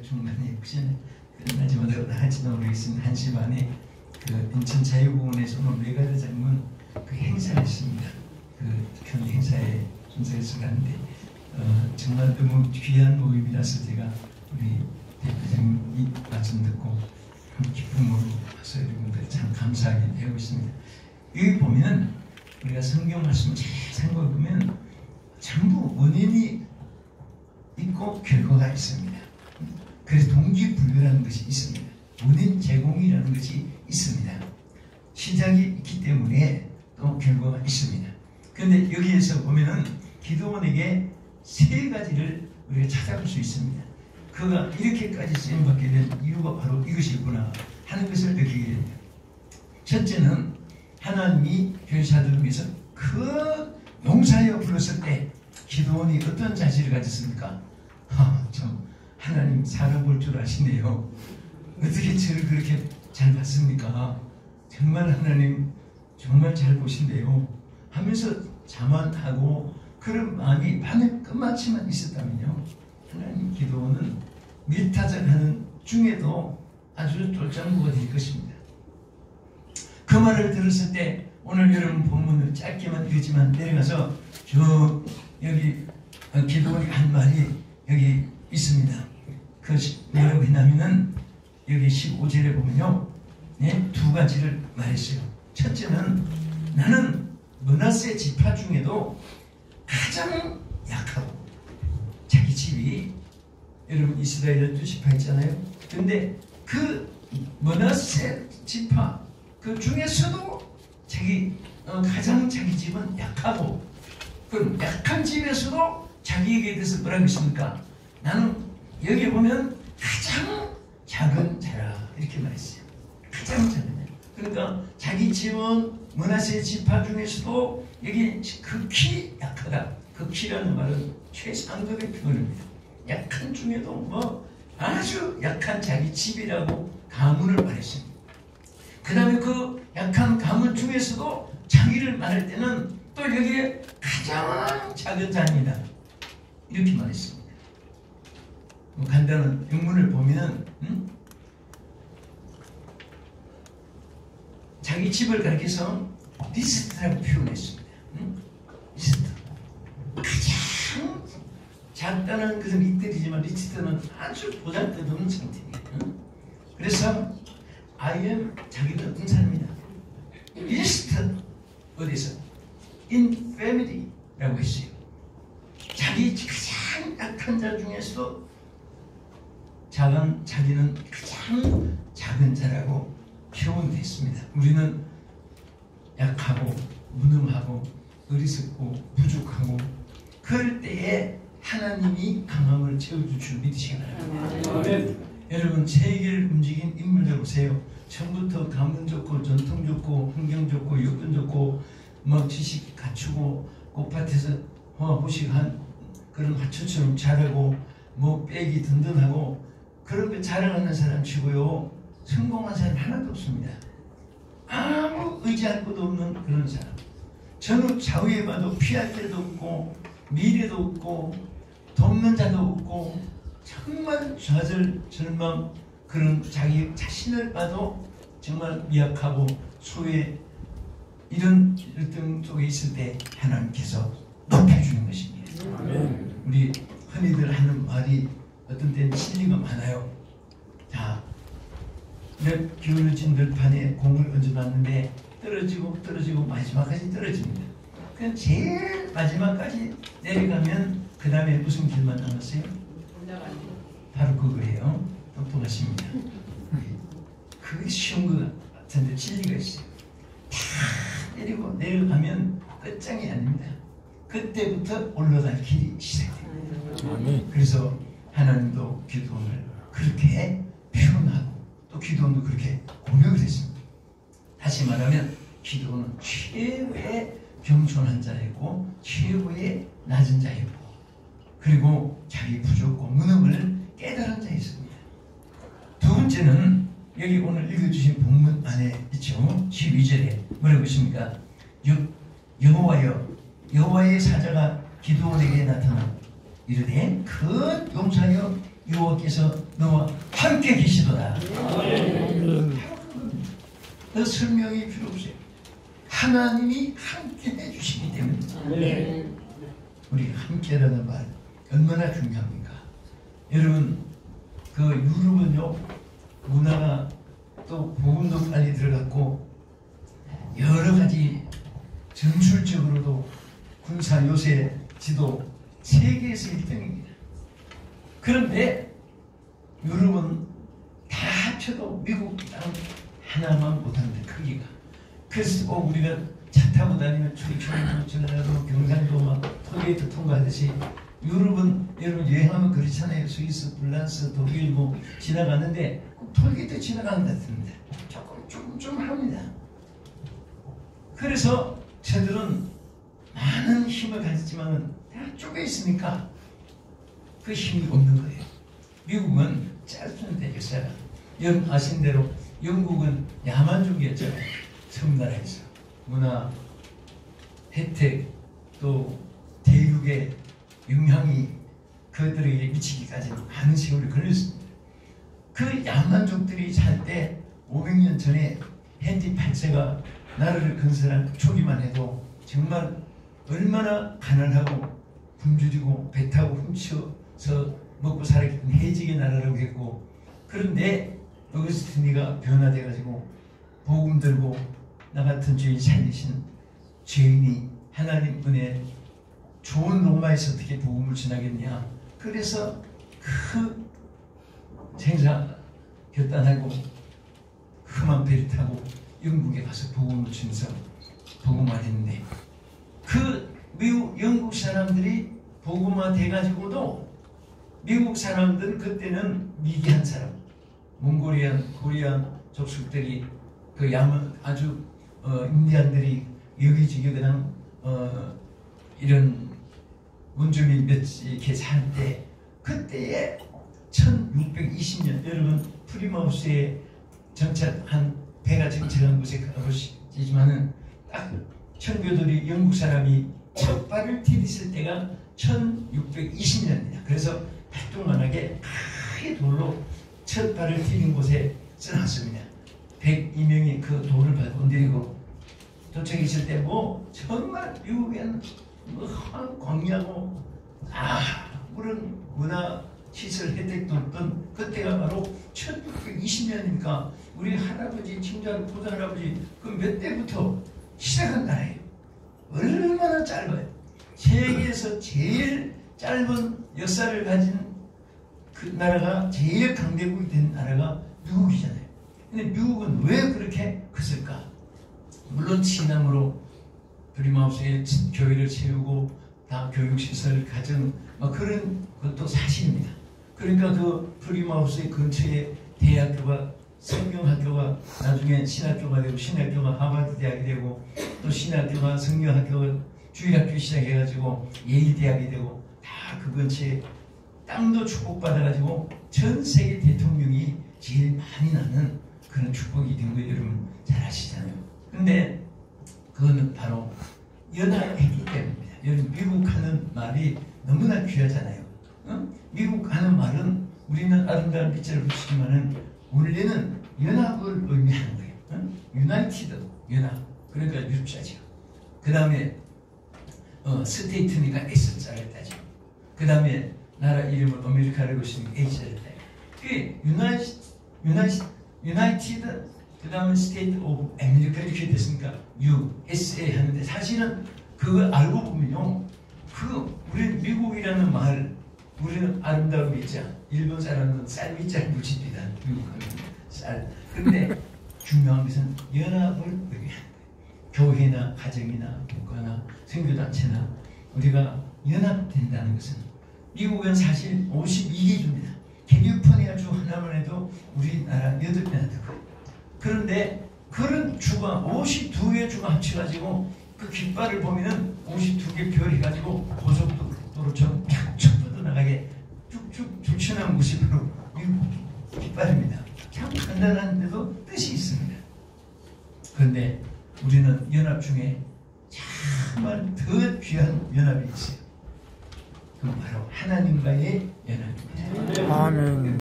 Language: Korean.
중간에 혹시 끝나지 못할지도 모르겠습니다. 1시 반에 그 인천 자유공원에서 오늘 메가드 장군 그 행사를 했습니다. 그 큰 행사에 참석해서 갔는데 정말 너무 귀한 모임이라서 제가 우리 대표장님 이 말씀 듣고 기쁨으로 와서 여러분들 참 감사하게 되고 있습니다. 여기 보면 우리가 성경 말씀을 잘 생각해보면 전부 원인이 있고 결과가 있습니다. 그래서 동기부여라는 것이 있습니다. 원인 제공이라는 것이 있습니다. 시작이 있기 때문에 또 결과가 있습니다. 그런데 여기에서 보면은 기드온에게 세 가지를 우리가 찾아볼 수 있습니다. 그가 이렇게까지 쓰임받게 된 이유가 바로 이것이구나 하는 것을 느끼게 됩니다. 첫째는 하나님이 교사들을 위해서 그 용사여 불렀을 때 기드온이 어떤 자질을 가졌습니까? 참 하나님 살아볼 줄 아시네요. 어떻게 저를 그렇게 잘 봤습니까? 정말 하나님 정말 잘 보신대요 하면서 자만하고 그런 마음이 반을 끝마치만 있었다면요, 하나님 기드온은 밀타작하는 중에도 아주 쫄장부가 될 것입니다. 그 말을 들었을 때 오늘 여러분 본문을 짧게만 읽지만 내려가서 저 여기 기드온이 한 말이 여기 있습니다. 그것이 뭐라고 했냐면은 여기 15절에 보면요, 네, 두 가지를 말했어요. 첫째는 나는 므낫세 지파 중에도 가장 약하고, 자기 집이 여러분 이스라엘 12지파 있잖아요. 근데 그 므낫세 지파 그 중에서도 가장 자기 집은 약하고, 그럼 약한 집에서도 자기에게 대해서 뭐라고 했습니까? 나는 여기 보면 가장 작은 자라 이렇게 말했어요. 가장 작은 자. 그러니까 자기 집은 므낫세 지파 중에서도 여기 극히 약하다. 극히라는 말은 최상급의 표현입니다. 약한 중에도 뭐 아주 약한 자기 집이라고 가문을 말했습니다. 그 다음에 그 약한 가문 중에서도 자기를 말할 때는 또 여기에 가장 작은 자입니다. 이렇게 말했습니다. 뭐 간단한 영문을 보면 자기 집을 가리켜서 리스트라고 표현했습니다. 리스트. 가장 작다는 것은 이때이지만 리스트는 아주 보잘것없는 상태입니다. 그래서 I am 자기는 어떤 사람이다. 리스트 어디서? In family라고 했어요. 자기 가장 약한 자 중에서도 자기는 가장 작은 자라고 표현됐습니다. 우리는 약하고 무능하고 어리석고 부족하고 그럴 때에 하나님이 강함을 채워줄 줄 믿으시기 바랍니다. 여러분 세계를 움직인 인물들 보세요. 처음부터 가문 좋고 전통 좋고 환경 좋고 여건 좋고 뭐 지식 갖추고 꽃밭에서 호식한 그런 화초처럼 자라고 뭐 빽이 든든하고 그런 거 자랑하는 사람 치고요, 성공한 사람 하나도 없습니다. 아무 의지할 것도 없는 그런 사람. 저는 좌우에 봐도 피할 데도 없고 미래도 없고 돕는 자도 없고 정말 좌절 절망, 그런 자기 자신을 봐도 정말 미약하고 소외, 이런 일등 속에 있을 때 하나님께서 높여주는 것입니다. 아멘. 우리 흔히들 하는 말이 어떤 때는 진리가 많아요. 자, 몇 기울어진 들판에 공을 얹어놨는데 떨어지고 마지막까지 떨어집니다. 그냥 제일 마지막까지 내려가면 그 다음에 무슨 길만 남았어요? 바로 그거예요. 똑똑하십니다. 그게 쉬운 것 같은데 진리가 있어요. 다 내려가면 끝장이 아닙니다. 그때부터 올라갈 길이 시작됩니다. 그래서 하나님도 기드온을 그렇게 표현하고 또 기드온도 그렇게 고백을 했습니다. 다시 말하면 기드온은 최고의 겸손한 자였고 최고의 낮은 자였고 그리고 자기 부족고 무능을 깨달은 자였습니다. 두 번째는 여기 오늘 읽어주신 본문 안에 있죠. 12절에 뭐라고 있습니까? 여호와의 사자가 기드온에게 나타나 이르되 큰 용사여 여호와께서 너와 함께 계시도다. 더 설명이 필요 없어요. 하나님이 함께 해주시기 때문에. 우리 함께라는 말 얼마나 중요합니까? 여러분, 그 유럽은요, 문화가 또 복음도 빨리 들어갔고 여러 가지 전술적으로도 군사 요새 지도 세계에서 1등입니다. 그런데 유럽은 다 합쳐도 미국 땅 하나만 못합니다. 크기가. 그래서 꼭 우리가 차 타고 다니면 충청도, 전라도, 경상도 막 톨게이트 통과하듯이 유럽은 여러분 여행하면 그렇잖아요. 스위스, 프랑스, 독일 뭐 지나가는데 꼭 톨게이트 지나가는 것 같은데 조금 좀 합니다. 그래서 저들은 많은 힘을 가졌지만은 다 쪼개 있으니까 그 힘이 없는 거예요. 미국은 짧은데 역사가 여러분 아신 대로 영국은 야만족이었죠. 섬나라에서 문화, 혜택, 또 대륙의 영향이 그들에게 미치기까지 많은 세월이 걸렸습니다. 그 야만족들이 살 때 500년 전에 헨리 8세가 나라를 건설한 초기만 해도 정말 얼마나 가난하고 굶주리고 배 타고 훔쳐서 먹고 살았던 해지의 나라라고 했고, 그런데 어거스틴이가 변화돼가지고 복음 들고 나 같은 죄인 살리신 죄인이 하나님 은혜 좋은 로마에서 어떻게 복음을 전하겠냐. 그래서 그 생사 결단하고 험한 배를 타고 영국에 가서 복음을 전해서 복음화 했는데, 그 미국 영국 사람들이 복음화 돼가지고도 미국 사람들은 그때는 미개한 사람, 몽골리안, 코리안 족속들이 그 야만 아주 인디안들이 여기저기 그냥 이런 원주민 몇 이렇게 살 때, 그때에 1620년 여러분 프리마우스에 정착한 배가 정착한 곳에 가보시지만은 딱 청교도들이 영국 사람이 첫 발을 디뎠을 때가 1620년입니다. 그래서 활동만하게 크게 돌로 첫 발을 디딘 곳에 써놨습니다. 102명이 그 돌을 밟고 내리고 도착했을 때 뭐 정말 미국에는 뭐 광야고 그런 문화 시설 혜택도 없던 그때가 바로 1620년이니까 우리 할아버지, 친정, 고장할아버지 그 몇 대부터 시작한 나라예요. 얼마나 짧아요. 세계에서 제일 짧은 역사를 가진 그 나라가 제일 강대국이 된 나라가 미국이잖아요. 근데 미국은 왜 그렇게 컸을까? 물론 신앙으로 프리마우스에 교회를 세우고 다 교육시설, 가정 그런 것도 사실입니다. 그러니까 그 프리마우스의 근처에 대학교가 성경학교가 나중에 신학교가 되고 신학교가 하버드 대학이 되고 또 신학교가 성경학교가 주일학교 시작해가지고 예일대학이 되고 다 그 근처에 땅도 축복받아가지고 전 세계 대통령이 제일 많이 나는 그런 축복이 된 거 여러분 잘 아시잖아요. 근데 그거는 바로 연합했기 때문입니다. 여러분 미국 하는 말이 너무나 귀하잖아요. 미국 하는 말은 우리는 아름다운 빛을 붙이지만은 원래는 연합을 의미하는 거예요. 유나이티드, 연합. 그러니까 U자죠. 그 다음에 스테이트니까 S자를 따죠. 그 다음에 나라 이름을 아메리카라고 쓰니까 H자를 따요. 그게 유나이티드 그 다음에 스테이트 오브 아메리카 이렇게 됐으니까 USA 하는데 사실은 그걸 알고 보면요. 우리 미국이라는 말, 우리는 아름다운 위자, 일본 사람은 쌀 위자를 붙입니다. 미국은 쌀. 근데 중요한 것은 연합을 의미하는 거예요. 교회나 가정이나 국가나 선교단체나 우리가 연합된다는 것은 미국은 사실 52개 주입니다. 캘리포니아 주 하나만 해도 우리나라 8배나 되고요. 그런데 그런 주가 52개 주가 합쳐가지고 그 깃발을 보면은 52개 별 해가지고 고속도로처럼 쫙쫙 뻗어나가게 쭉쭉 줄쳐나온 것이 바로 미국 깃발입니다. 참 간단한데도 뜻이 있습니다. 그런데 우리는 연합 중에 정말 더 귀한 연합이 있어요. 그건 바로 하나님과의 연합입니다. 아멘.